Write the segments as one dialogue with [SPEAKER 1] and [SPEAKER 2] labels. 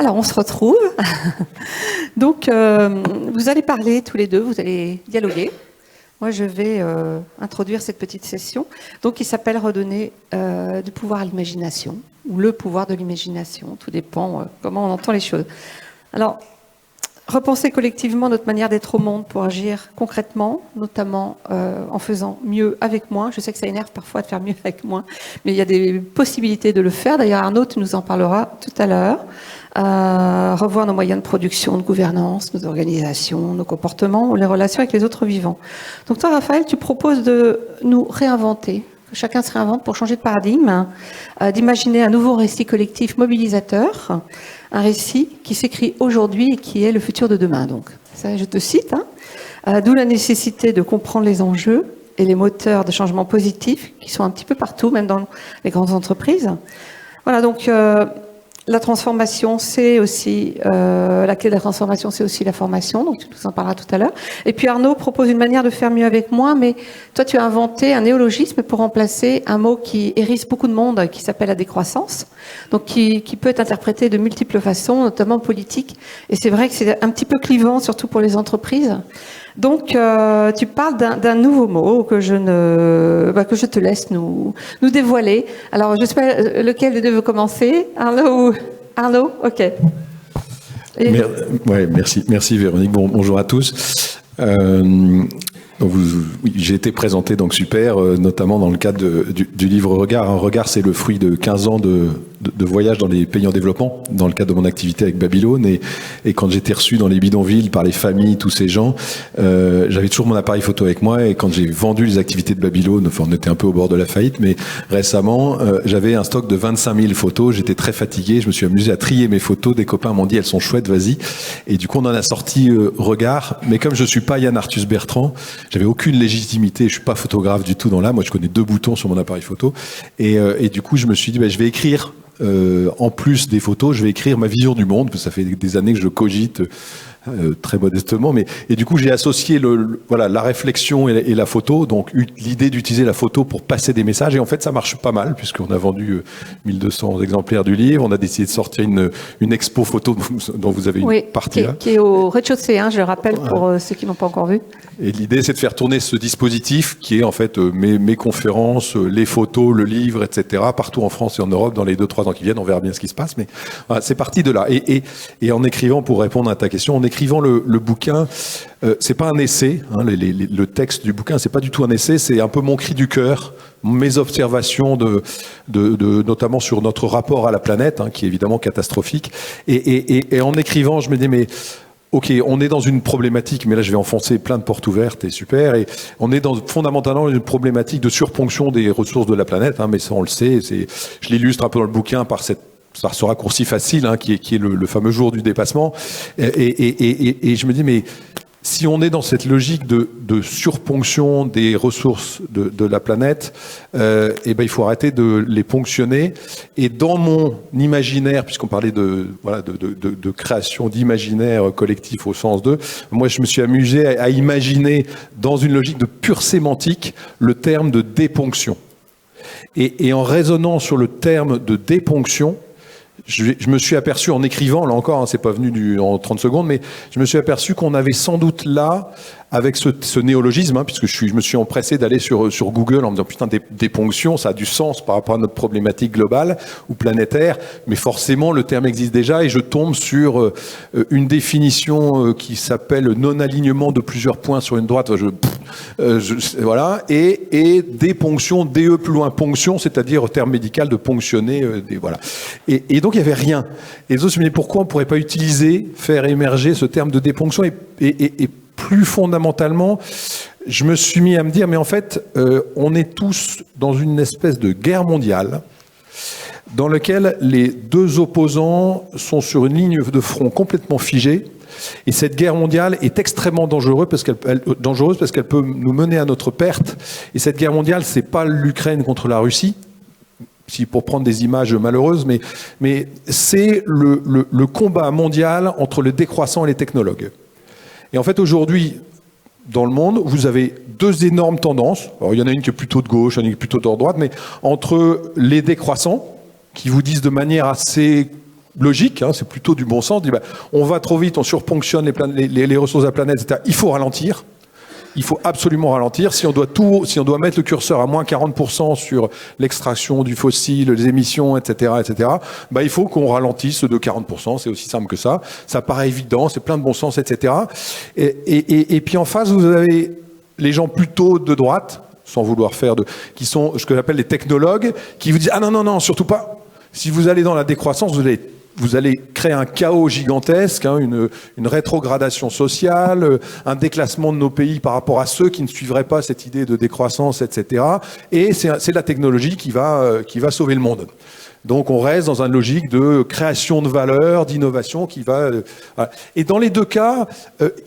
[SPEAKER 1] Alors, on se retrouve. Donc, vous allez parler tous les deux, vous allez dialoguer. Moi, je vais introduire cette petite session, donc qui s'appelle Redonner du pouvoir à l'imagination, ou le pouvoir de l'imagination. Tout dépend comment on entend les choses. Alors, repenser collectivement notre manière d'être au monde pour agir concrètement, notamment en faisant mieux avec moins. Je sais que ça énerve parfois de faire mieux avec moins, mais il y a des possibilités de le faire. D'ailleurs, Arnaud, tu nous en parleras tout à l'heure. Revoir nos moyens de production, de gouvernance, nos organisations, nos comportements ou les relations avec les autres vivants. Donc toi, Raphaël, tu proposes de nous réinventer, que chacun se réinvente pour changer de paradigme, d'imaginer un nouveau récit collectif mobilisateur, un récit qui s'écrit aujourd'hui et qui est le futur de demain. Donc, ça, je te cite, d'où la nécessité de comprendre les enjeux et les moteurs de changement positif qui sont un petit peu partout, même dans les grandes entreprises. Voilà, donc la transformation, c'est aussi la clé de la transformation, c'est aussi la formation. Donc tu nous en parleras tout à l'heure. Et puis Arnaud propose une manière de faire mieux avec moins, mais toi tu as inventé un néologisme pour remplacer un mot qui hérisse beaucoup de monde, qui s'appelle la décroissance. Donc qui peut être interprété de multiples façons, notamment politique. Et c'est vrai que c'est un petit peu clivant, surtout pour les entreprises. Donc, tu parles d'un nouveau mot que je te laisse nous dévoiler. Alors, je sais pas lequel des deux veut commencer. Arnaud, ok.
[SPEAKER 2] Ouais, merci Véronique. Bonjour à tous. J'ai été présenté, donc super, notamment dans le cadre du livre Regard. Un regard, c'est le fruit de 15 ans de voyage dans les pays en développement, dans le cadre de mon activité avec Babylone. Et quand j'étais reçu dans les bidonvilles par les familles, tous ces gens, j'avais toujours mon appareil photo avec moi. Et quand j'ai vendu les activités de Babylone, enfin, on était un peu au bord de la faillite, mais récemment, j'avais un stock de 25 000 photos. J'étais très fatigué. Je me suis amusé à trier mes photos. Des copains m'ont dit, elles sont chouettes, vas-y. Et du coup, on en a sorti Regard. Mais comme je suis pas Yann Arthus Bertrand, j'avais aucune légitimité. Je suis pas photographe du tout dans l'âme. Moi, je connais 2 boutons sur mon appareil photo. Et du coup, je me suis dit, je vais écrire. En plus des photos, je vais écrire ma vision du monde, parce que ça fait des années que je cogite très modestement, et du coup j'ai associé la réflexion et la photo, donc l'idée d'utiliser la photo pour passer des messages, et en fait ça marche pas mal, puisqu'on a vendu 1200 exemplaires du livre, on a décidé de sortir une expo photo dont vous avez une partie là.
[SPEAKER 1] Qui est au rez-de-chaussée, je le rappelle pour ceux qui n'ont pas encore vu.
[SPEAKER 2] Et l'idée, c'est de faire tourner ce dispositif qui est en fait mes conférences, les photos, le livre, etc. partout en France et en Europe dans les 2-3 ans qui viennent. On verra bien ce qui se passe, mais voilà, c'est parti de là. Et en écrivant, pour répondre à ta question, en écrivant le bouquin, c'est pas un essai. Le texte du bouquin, c'est pas du tout un essai. C'est un peu mon cri du cœur, mes observations notamment sur notre rapport à la planète, qui est évidemment catastrophique. Et en écrivant, je me dis ok, on est dans une problématique, mais là je vais enfoncer plein de portes ouvertes et super, et on est fondamentalement une problématique de surponction des ressources de la planète, mais ça on le sait, je l'illustre un peu dans le bouquin par ce raccourci facile, qui est le fameux jour du dépassement, et je me dis, mais si on est dans cette logique de surponction des ressources de la planète, il faut arrêter de les ponctionner. Et dans mon imaginaire, puisqu'on parlait de création d'imaginaire collectif au sens de, moi je me suis amusé à imaginer dans une logique de pure sémantique le terme de déponction. Et en raisonnant sur le terme de déponction, je me suis aperçu en écrivant, là encore, c'est pas venu en 30 secondes, mais je me suis aperçu qu'on avait sans doute là, avec ce néologisme, puisque je me suis empressé d'aller sur Google en me disant putain, des ponctions, ça a du sens par rapport à notre problématique globale ou planétaire, mais forcément le terme existe déjà, et je tombe sur une définition qui s'appelle non-alignement de plusieurs points sur une droite, voilà, et des ponctions, DE plus loin, ponction, c'est-à-dire au terme médical de ponctionner, voilà. Et donc il n'y avait rien. Et donc je me dis pourquoi on ne pourrait pas faire émerger ce terme de déponction, et plus fondamentalement, je me suis mis à me dire, mais en fait, on est tous dans une espèce de guerre mondiale dans laquelle les 2 opposants sont sur une ligne de front complètement figée. Et cette guerre mondiale est extrêmement dangereuse parce qu'elle peut nous mener à notre perte. Et cette guerre mondiale, c'est pas l'Ukraine contre la Russie, pour prendre des images malheureuses, mais c'est le combat mondial entre le décroissant et les technologues. Et en fait, aujourd'hui, dans le monde, vous avez 2 énormes tendances. Alors, il y en a une qui est plutôt de gauche, il y en a une qui est plutôt de droite, mais entre les décroissants, qui vous disent de manière assez logique, hein, c'est plutôt du bon sens. On dit, on va trop vite, on surponctionne les ressources de la planète, etc. Il faut ralentir. Il faut absolument ralentir. Si on doit mettre le curseur à moins 40% sur l'extraction du fossile, les émissions, etc., il faut qu'on ralentisse de 40%. C'est aussi simple que ça. Ça paraît évident, c'est plein de bon sens, etc. Et puis en face, vous avez les gens plutôt de droite, sans vouloir faire qui sont ce que j'appelle les technologues, qui vous disent ah non, surtout pas. Si vous allez dans la décroissance, vous allez créer un chaos gigantesque, hein, une rétrogradation sociale, un déclassement de nos pays par rapport à ceux qui ne suivraient pas cette idée de décroissance, etc. Et c'est la technologie qui va sauver le monde. Donc on reste dans une logique de création de valeur, d'innovation qui va... voilà. Et dans les deux cas,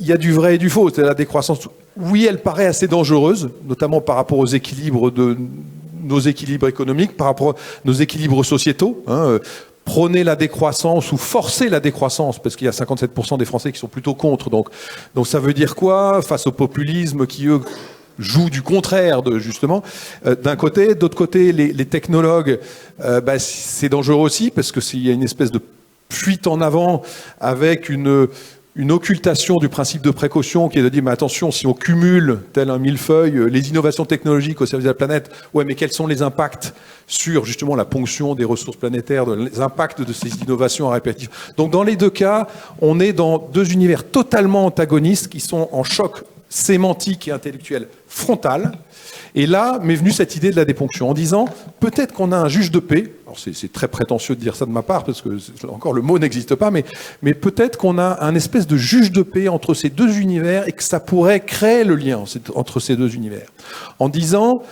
[SPEAKER 2] il y a du vrai et du faux. C'est la décroissance. Oui, elle paraît assez dangereuse, notamment par rapport aux équilibres nos équilibres économiques, par rapport à nos équilibres sociétaux, hein. Prôner la décroissance ou forcer la décroissance, parce qu'il y a 57% des Français qui sont plutôt contre. Donc ça veut dire quoi face au populisme qui, eux, jouent du contraire, justement. D'un côté, d'autre côté, les technologues, c'est dangereux aussi, parce qu'il y a une espèce de fuite en avant avec une occultation du principe de précaution qui est de dire, mais attention, si on cumule, tel un millefeuille, les innovations technologiques au service de la planète, ouais, mais quels sont les impacts sur justement la ponction des ressources planétaires, les impacts de ces innovations à répétition. Donc dans les deux cas, on est dans deux univers totalement antagonistes qui sont en choc sémantique et intellectuel frontal. Et là m'est venue cette idée de la déponction en disant peut-être qu'on a un juge de paix. Alors c'est très prétentieux de dire ça de ma part parce que encore le mot n'existe pas, mais peut-être qu'on a un espèce de juge de paix entre ces deux univers et que ça pourrait créer le lien entre ces deux univers. En disant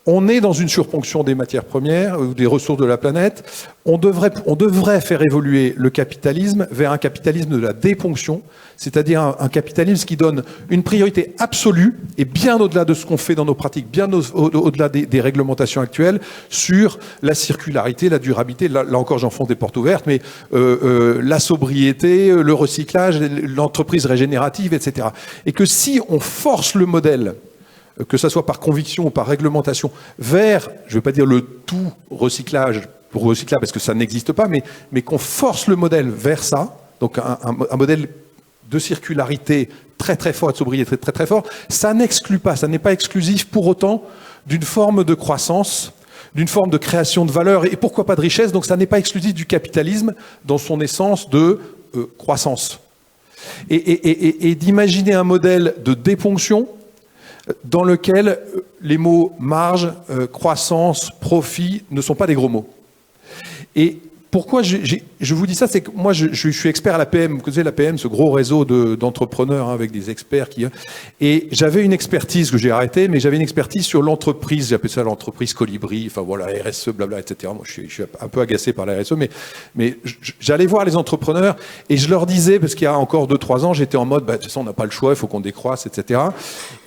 [SPEAKER 2] on est dans une surponction des matières premières ou des ressources de la planète. On devrait faire évoluer le capitalisme vers un capitalisme de la déponction, c'est-à-dire un capitalisme qui donne une priorité absolue et bien au-delà de ce qu'on fait dans nos pratiques, bien au-delà des réglementations actuelles, sur la circularité, la durabilité. Là encore, j'enfonce des portes ouvertes, mais la sobriété, le recyclage, l'entreprise régénérative, etc. Et que si on force le modèle, que ça soit par conviction ou par réglementation, vers, je ne veux pas dire le tout recyclage pour recyclage parce que ça n'existe pas, mais qu'on force le modèle vers ça, donc un modèle de circularité très très fort, de sobriété très très fort, ça n'exclut pas, ça n'est pas exclusif pour autant d'une forme de croissance, d'une forme de création de valeur et pourquoi pas de richesse, donc ça n'est pas exclusif du capitalisme dans son essence de croissance. Et d'imaginer un modèle de déponction dans lequel les mots marge, croissance, profit ne sont pas des gros mots. Et pourquoi je vous dis ça, c'est que moi je suis expert à l'APM, vous connaissez l'APM, ce gros réseau d'entrepreneurs avec des experts et j'avais une expertise que j'ai arrêtée, mais j'avais une expertise sur l'entreprise, j'appelle ça l'entreprise colibri, enfin voilà, RSE, blabla, etc. Moi je suis un peu agacé par la RSE, mais j'allais voir les entrepreneurs et je leur disais, parce qu'il y a encore 2-3 ans, j'étais en mode, de toute façon on n'a pas le choix, il faut qu'on décroisse, etc.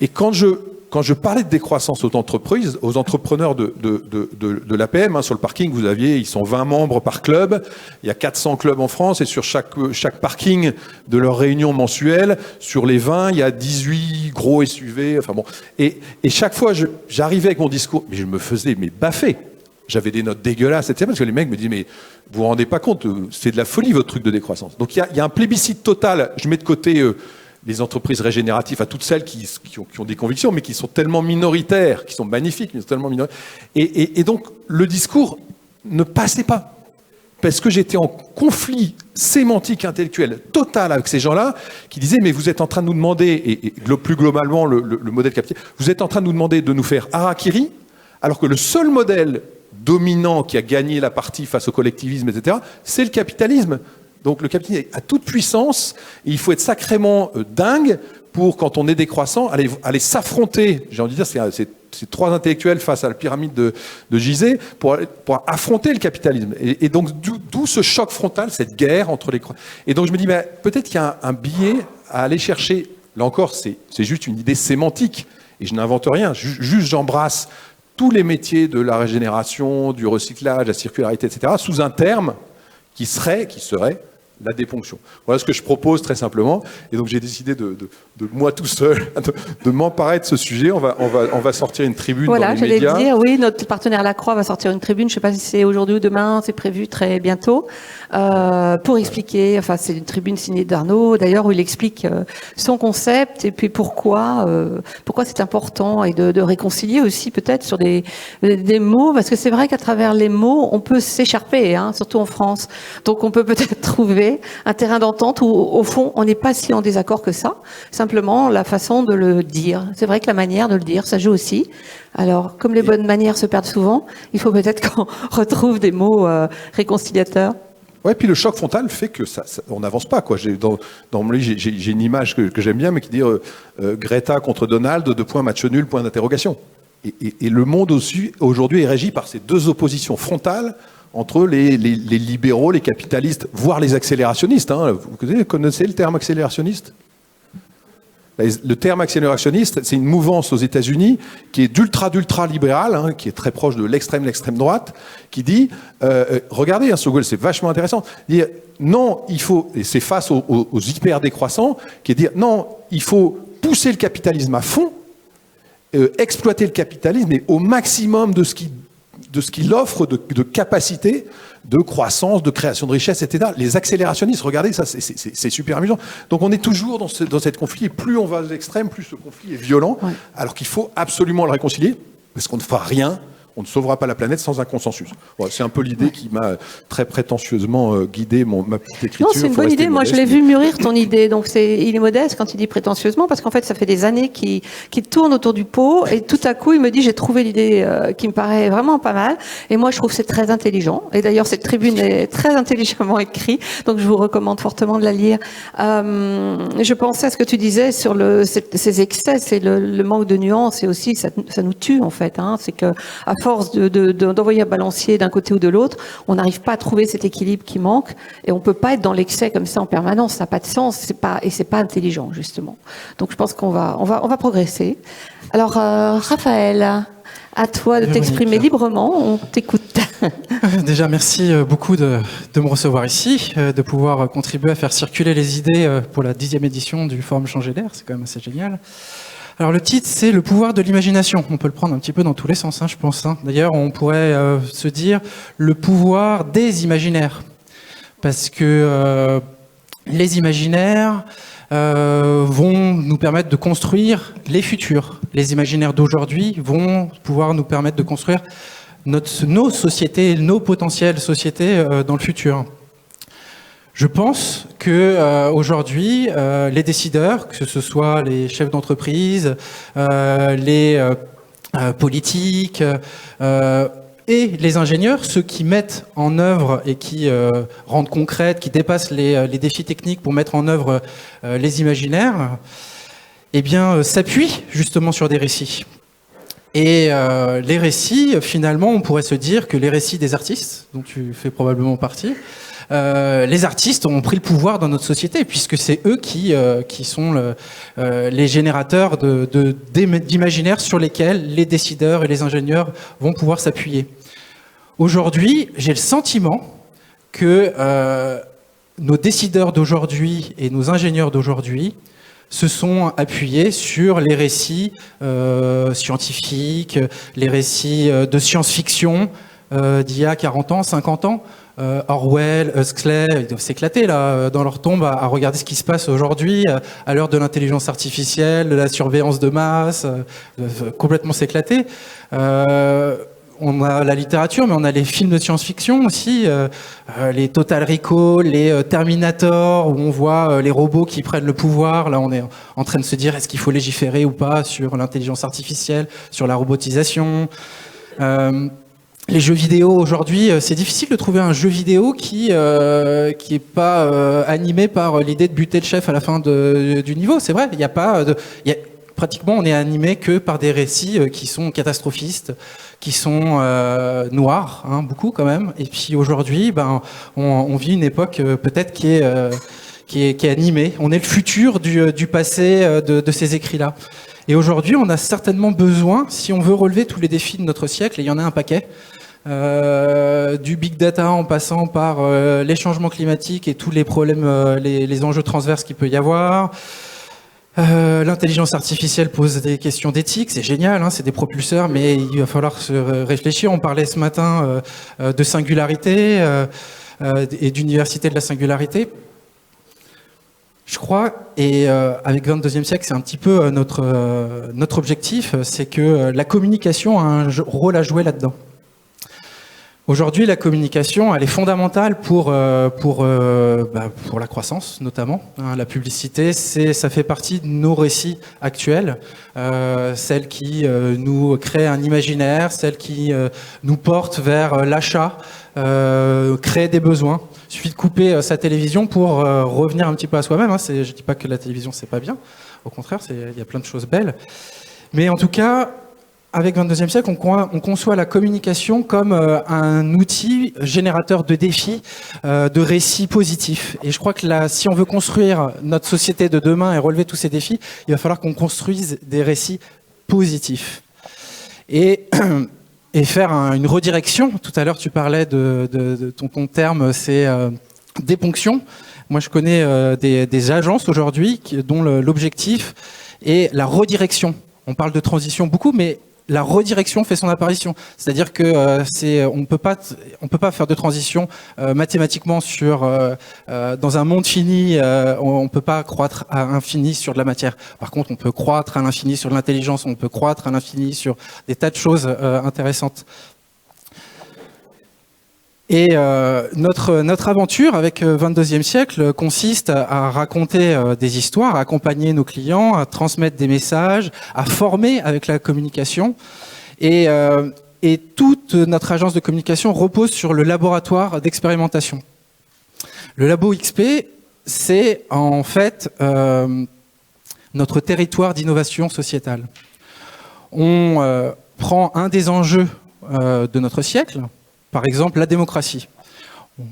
[SPEAKER 2] Et quand je parlais de décroissance aux entreprises, aux entrepreneurs de l'APM, sur le parking, ils sont 20 membres par club, il y a 400 clubs en France, et sur chaque parking de leurs réunions mensuelles, sur les 20, il y a 18 gros SUV, enfin bon. Et chaque fois, j'arrivais avec mon discours, mais je me faisais baffer. J'avais des notes dégueulasses, etc. Parce que les mecs me disaient, mais vous vous rendez pas compte, c'est de la folie votre truc de décroissance. Donc il y a un plébiscite total, je mets de côté... les entreprises régénératives, à toutes celles qui ont des convictions, mais qui sont tellement minoritaires, qui sont magnifiques, mais sont tellement minoritaires. Et donc, le discours ne passait pas. Parce que j'étais en conflit sémantique intellectuel total avec ces gens-là, qui disaient, mais vous êtes en train de nous demander, et plus globalement, le modèle capitaliste, vous êtes en train de nous demander de nous faire harakiri, alors que le seul modèle dominant qui a gagné la partie face au collectivisme, etc., c'est le capitalisme. Donc le capitalisme a toute puissance, et il faut être sacrément dingue pour, quand on est décroissant, aller s'affronter, j'ai envie de dire, c'est trois intellectuels face à la pyramide de Gizeh, pour affronter le capitalisme. Et donc d'où ce choc frontal, cette guerre entre les... Et donc je me dis, peut-être qu'il y a un biais à aller chercher, là encore, c'est juste une idée sémantique, et je n'invente rien, juste j'embrasse tous les métiers de la régénération, du recyclage, de la circularité, etc., sous un terme qui serait la déponction. Voilà ce que je propose très simplement. Et donc j'ai décidé de moi tout seul de m'emparer de ce sujet. On va sortir une tribune dans les médias.
[SPEAKER 1] Voilà, j'allais dire, oui, notre partenaire La Croix va sortir une tribune. Je ne sais pas si c'est aujourd'hui ou demain, c'est prévu très bientôt, pour expliquer. Enfin, c'est une tribune signée d'Arnaud, d'ailleurs, où il explique son concept et puis pourquoi c'est important et de réconcilier aussi peut-être sur des mots, parce que c'est vrai qu'à travers les mots, on peut s'écharper, hein, surtout en France. Donc, on peut peut-être trouver un terrain d'entente où, au fond, on n'est pas si en désaccord que ça. Simplement, la façon de le dire. C'est vrai que la manière de le dire, ça joue aussi. Alors, comme les bonnes manières se perdent souvent, il faut peut-être qu'on retrouve des mots réconciliateurs.
[SPEAKER 2] Ouais, puis le choc frontal fait que on n'avance pas, quoi. Dans mon livre, j'ai une image que j'aime bien, mais qui dit Greta contre Donald, 2 points, match nul, point d'interrogation. Et le monde aujourd'hui est régi par ces 2 oppositions frontales entre les libéraux, les capitalistes, voire les accélérationnistes. Hein. Vous connaissez le terme accélérationniste ? Le terme accélérationniste, c'est une mouvance aux États-Unis qui est d'ultra libérale, hein, qui est très proche de l'extrême droite, qui dit, regardez, hein, ce goal, c'est vachement intéressant, dire non, il faut, et c'est face aux hyper décroissants, qui est dire non, il faut pousser le capitalisme à fond, exploiter le capitalisme et au maximum de ce qu'il offre de capacité de croissance, de création de richesse, etc. Les accélérationnistes, regardez, ça c'est super amusant. Donc on est toujours dans cette conflit, et plus on va aux extrêmes, plus ce conflit est violent, alors qu'il faut absolument le réconcilier, parce qu'on ne fera rien, on ne sauvera pas la planète sans un consensus. Bon, c'est un peu l'idée qui m'a très prétentieusement guidé ma petite écriture.
[SPEAKER 1] Non, c'est une bonne idée. Moi, je l'ai vu mûrir ton idée. Donc, il est modeste quand il dit prétentieusement, parce qu'en fait, ça fait des années qu'il tourne autour du pot, et tout à coup, il me dit, j'ai trouvé l'idée qui me paraît vraiment pas mal. Et moi, je trouve que c'est très intelligent. Et d'ailleurs, cette tribune est très intelligemment écrite. Donc, je vous recommande fortement de la lire. Je pensais à ce que tu disais sur ces excès, c'est le manque de nuances, et aussi, ça nous tue, en fait, hein. C'est que, à force d'envoyer un balancier d'un côté ou de l'autre, on n'arrive pas à trouver cet équilibre qui manque, et on peut pas être dans l'excès comme ça en permanence, ça n'a pas de sens, c'est pas intelligent, justement. Donc je pense qu'on va progresser. Alors Raphaël, à toi de t'exprimer librement, on t'écoute.
[SPEAKER 3] Déjà, merci beaucoup de me recevoir ici, de pouvoir contribuer à faire circuler les idées pour la 10e édition du Forum Changer l'air, c'est quand même assez génial. Alors le titre, c'est le pouvoir de l'imagination. On peut le prendre un petit peu dans tous les sens, hein, je pense. Hein. D'ailleurs, on pourrait se dire le pouvoir des imaginaires. Parce que les imaginaires vont nous permettre de construire les futurs. Les imaginaires d'aujourd'hui vont pouvoir nous permettre de construire nos sociétés, nos potentielles sociétés dans le futur. Je pense que aujourd'hui, les décideurs, que ce soit les chefs d'entreprise, les politiques et les ingénieurs, ceux qui mettent en œuvre et qui rendent concrètes, qui dépassent les défis techniques pour mettre en œuvre les imaginaires, eh bien, s'appuient justement sur des récits. Et les récits, finalement, on pourrait se dire que les récits des artistes, dont tu fais probablement partie, les artistes ont pris le pouvoir dans notre société, puisque c'est eux qui sont les générateurs d'imaginaires sur lesquels les décideurs et les ingénieurs vont pouvoir s'appuyer. Aujourd'hui, j'ai le sentiment que nos décideurs d'aujourd'hui et nos ingénieurs d'aujourd'hui se sont appuyés sur les récits scientifiques, les récits de science-fiction d'il y a 40 ans, 50 ans. Orwell, Huxley, ils doivent s'éclater là dans leur tombe à regarder ce qui se passe aujourd'hui à l'heure de l'intelligence artificielle, de la surveillance de masse, complètement s'éclater. On a la littérature, mais on a les films de science-fiction aussi, les Total Recall, les Terminator, où on voit les robots qui prennent le pouvoir. Là, on est en train de se dire, est-ce qu'il faut légiférer ou pas sur l'intelligence artificielle, sur la robotisation. Les jeux vidéo aujourd'hui, c'est difficile de trouver un jeu vidéo qui est pas animé par l'idée de buter le chef à la fin du niveau. C'est vrai, pratiquement on est animé que par des récits qui sont catastrophistes, qui sont noirs, hein, beaucoup quand même. Et puis aujourd'hui, on vit une époque peut-être qui est animée. On est le futur du passé de ces écrits-là. Et aujourd'hui, on a certainement besoin, si on veut relever tous les défis de notre siècle, et il y en a un paquet, du big data en passant par les changements climatiques et tous les problèmes, les enjeux transverses qu'il peut y avoir. L'intelligence artificielle pose des questions d'éthique, c'est génial, hein, c'est des propulseurs, mais il va falloir se réfléchir. On parlait ce matin de singularité et d'université de la singularité. Je crois, et avec 22e siècle, c'est un petit peu notre objectif, c'est que la communication a un rôle à jouer là-dedans. Aujourd'hui, la communication, elle est fondamentale pour la croissance, notamment. La publicité, ça fait partie de nos récits actuels, celle qui nous crée un imaginaire, celle qui nous porte vers l'achat, crée des besoins. Il suffit de couper sa télévision pour revenir un petit peu à soi-même. Je ne dis pas que la télévision, c'est pas bien. Au contraire, il y a plein de choses belles. Mais en tout cas, avec 22e siècle, on conçoit la communication comme un outil générateur de défis, de récits positifs. Et je crois que si on veut construire notre société de demain et relever tous ces défis, il va falloir qu'on construise des récits positifs. Et faire une redirection. Tout à l'heure, tu parlais de ton terme, c'est déponction. Moi, je connais des agences aujourd'hui dont l'objectif est la redirection. On parle de transition beaucoup, mais la redirection fait son apparition. C'est-à-dire que on ne peut pas faire de transition mathématiquement dans un monde fini. On ne peut pas croître à l'infini sur de la matière. Par contre, on peut croître à l'infini sur de l'intelligence. On peut croître à l'infini sur des tas de choses intéressantes. Et notre aventure avec 22e siècle consiste à raconter des histoires, à accompagner nos clients, à transmettre des messages, à former avec la communication. Et toute notre agence de communication repose sur le laboratoire d'expérimentation. Le Labo XP, c'est en fait notre territoire d'innovation sociétale. On prend un des enjeux de notre siècle, par exemple, la démocratie.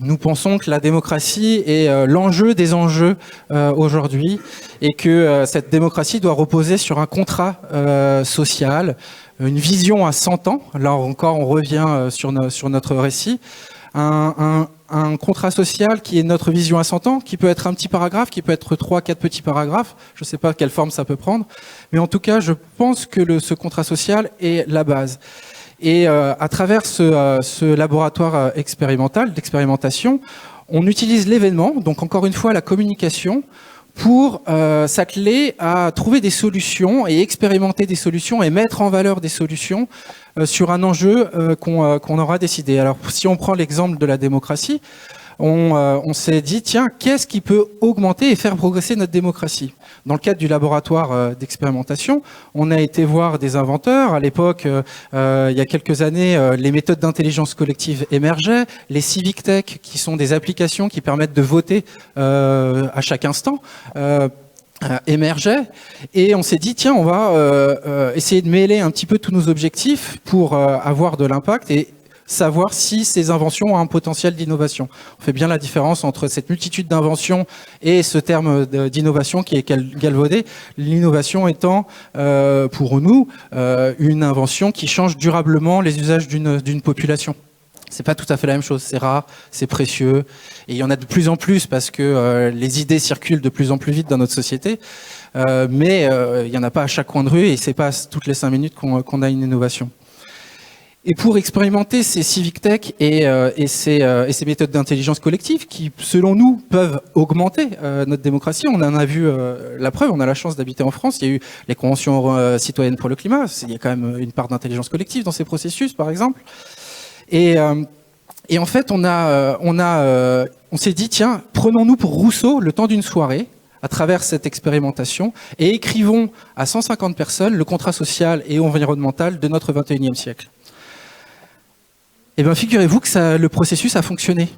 [SPEAKER 3] Nous pensons que la démocratie est l'enjeu des enjeux aujourd'hui et que cette démocratie doit reposer sur un contrat social, une vision à 100 ans. Là encore, on revient sur notre récit. Un contrat social qui est notre vision à 100 ans, qui peut être un petit paragraphe, qui peut être 3-4 petits paragraphes. Je ne sais pas quelle forme ça peut prendre. Mais en tout cas, je pense que ce contrat social est la base. Et à travers ce laboratoire expérimental, d'expérimentation, on utilise l'événement, donc encore une fois la communication, pour s'atteler à trouver des solutions et expérimenter des solutions et mettre en valeur des solutions sur un enjeu qu'on aura décidé. Alors si on prend l'exemple de la démocratie, on s'est dit, tiens, qu'est-ce qui peut augmenter et faire progresser notre démocratie ? Dans le cadre du laboratoire d'expérimentation, on a été voir des inventeurs. À l'époque, il y a quelques années, les méthodes d'intelligence collective émergeaient. Les civic tech, qui sont des applications qui permettent de voter à chaque instant, émergeaient. Et on s'est dit, tiens, on va essayer de mêler un petit peu tous nos objectifs pour avoir de l'impact et savoir si ces inventions ont un potentiel d'innovation. On fait bien la différence entre cette multitude d'inventions et ce terme d'innovation qui est galvaudé. L'innovation étant, pour nous, une invention qui change durablement les usages d'une population. C'est pas tout à fait la même chose, c'est rare, c'est précieux, et il y en a de plus en plus parce que les idées circulent de plus en plus vite dans notre société, mais il n'y en a pas à chaque coin de rue et c'est pas toutes les 5 minutes qu'on a une innovation. Et pour expérimenter ces civic tech et ces méthodes d'intelligence collective qui, selon nous, peuvent augmenter notre démocratie, on en a vu la preuve, on a la chance d'habiter en France, il y a eu les conventions citoyennes pour le climat, il y a quand même une part d'intelligence collective dans ces processus, par exemple. Et en fait, on s'est dit, tiens, prenons-nous pour Rousseau le temps d'une soirée, à travers cette expérimentation, et écrivons à 150 personnes le contrat social et environnemental de notre 21e siècle. Eh bien, figurez-vous que le processus a fonctionné.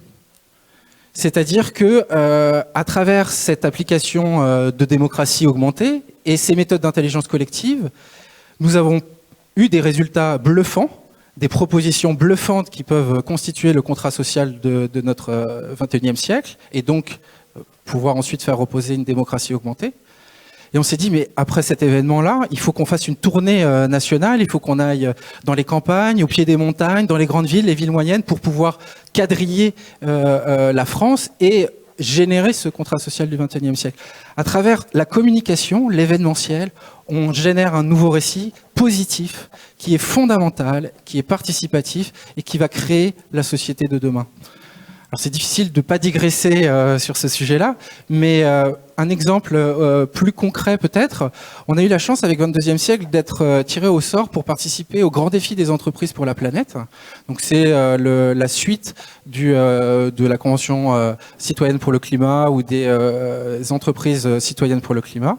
[SPEAKER 3] C'est-à-dire que, à travers cette application de démocratie augmentée et ces méthodes d'intelligence collective, nous avons eu des résultats bluffants, des propositions bluffantes qui peuvent constituer le contrat social de notre 21e siècle, et donc pouvoir ensuite faire reposer une démocratie augmentée. Et on s'est dit, mais après cet événement-là, il faut qu'on fasse une tournée nationale, il faut qu'on aille dans les campagnes, au pied des montagnes, dans les grandes villes, les villes moyennes, pour pouvoir quadriller la France et générer ce contrat social du XXIe siècle. À travers la communication, l'événementiel, on génère un nouveau récit positif qui est fondamental, qui est participatif et qui va créer la société de demain. Alors c'est difficile de ne pas digresser sur ce sujet-là, mais un exemple plus concret peut-être, on a eu la chance avec 22e siècle d'être tiré au sort pour participer au grand défi des entreprises pour la planète. Donc c'est la suite de la Convention citoyenne pour le climat ou des entreprises citoyennes pour le climat.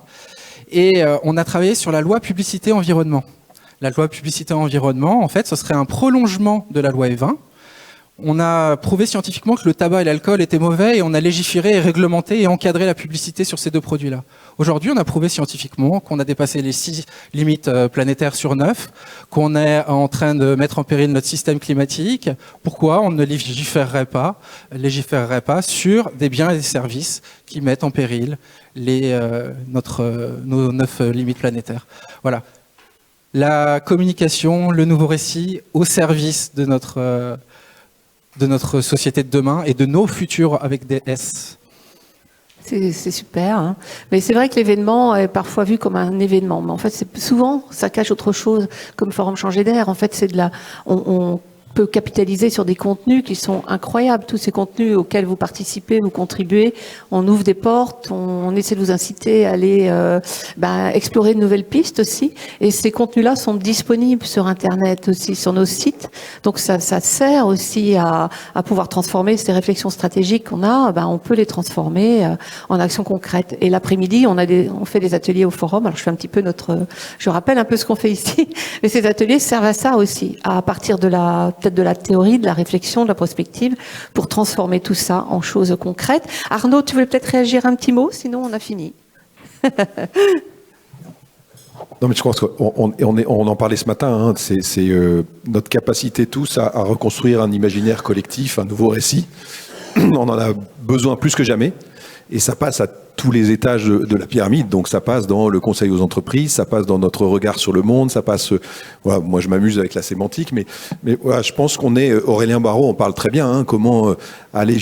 [SPEAKER 3] Et on a travaillé sur la loi publicité-environnement. La loi publicité-environnement, en fait, ce serait un prolongement de la loi E20. On a prouvé scientifiquement que le tabac et l'alcool étaient mauvais et on a légiféré et réglementé et encadré la publicité sur ces deux produits-là. Aujourd'hui, on a prouvé scientifiquement qu'on a dépassé les 6 limites planétaires sur 9, qu'on est en train de mettre en péril notre système climatique. Pourquoi on ne légiférerait pas sur des biens et des services qui mettent en péril nos 9 limites planétaires. Voilà. La communication, le nouveau récit au service de notre société de demain et de nos futurs avec des S.
[SPEAKER 1] C'est super, hein. Mais c'est vrai que l'événement est parfois vu comme un événement, mais en fait, souvent, ça cache autre chose, comme Forum Changer d'air. En fait, on peut capitaliser sur des contenus qui sont incroyables. Tous ces contenus auxquels vous participez, vous contribuez, on ouvre des portes, on essaie de vous inciter à aller explorer de nouvelles pistes aussi. Et ces contenus-là sont disponibles sur Internet aussi, sur nos sites. Donc ça sert aussi à pouvoir transformer ces réflexions stratégiques qu'on a. On peut les transformer en actions concrètes. Et l'après-midi, on fait des ateliers au forum. Alors je rappelle un peu ce qu'on fait ici. Mais ces ateliers servent à ça aussi, à partir peut-être de la théorie, de la réflexion, de la prospective, pour transformer tout ça en choses concrètes. Arnaud, tu voulais peut-être réagir un petit mot, sinon on a fini.
[SPEAKER 2] Non, mais je pense qu'on en parlait ce matin, hein, c'est notre capacité tous à reconstruire un imaginaire collectif, un nouveau récit. On en a besoin plus que jamais. Et ça passe à tous les étages de la pyramide. Donc ça passe dans le conseil aux entreprises, ça passe dans notre regard sur le monde, ça passe... voilà, moi je m'amuse avec la sémantique, mais voilà, je pense qu'on est... Aurélien Barraud en parle très bien, hein, comment aller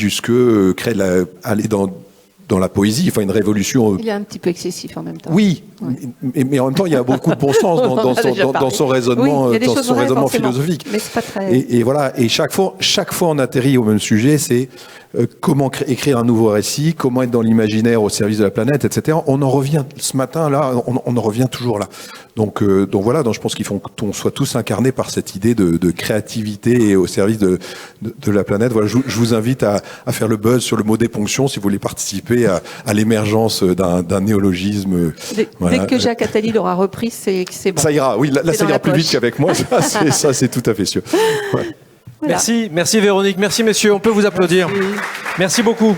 [SPEAKER 2] aller dans la poésie, enfin une révolution...
[SPEAKER 1] Il est un petit peu excessif en même temps.
[SPEAKER 2] Oui, ouais. mais en même temps il y a beaucoup de bon sens dans son raisonnement,
[SPEAKER 1] oui,
[SPEAKER 2] dans son raisonnement philosophique.
[SPEAKER 1] Mais c'est pas très...
[SPEAKER 2] Et voilà, et chaque fois on atterrit au même sujet, c'est comment écrire un nouveau récit, comment être dans l'imaginaire au service de la planète, etc. On en revient ce matin là, on en revient toujours là. Donc voilà, je pense qu'il faut qu'on soit tous incarnés par cette idée de créativité et au service de la planète. Voilà, je vous invite à faire le buzz sur le mot déponction si vous voulez participer à l'émergence d'un néologisme.
[SPEAKER 1] Dès que Jacques Attali l'aura repris, c'est bon.
[SPEAKER 2] Ça ira, oui, là ça ira plus vite qu'avec moi, ça c'est tout à fait sûr. Ouais.
[SPEAKER 4] Voilà. Merci Véronique, merci messieurs, on peut vous applaudir. Merci beaucoup.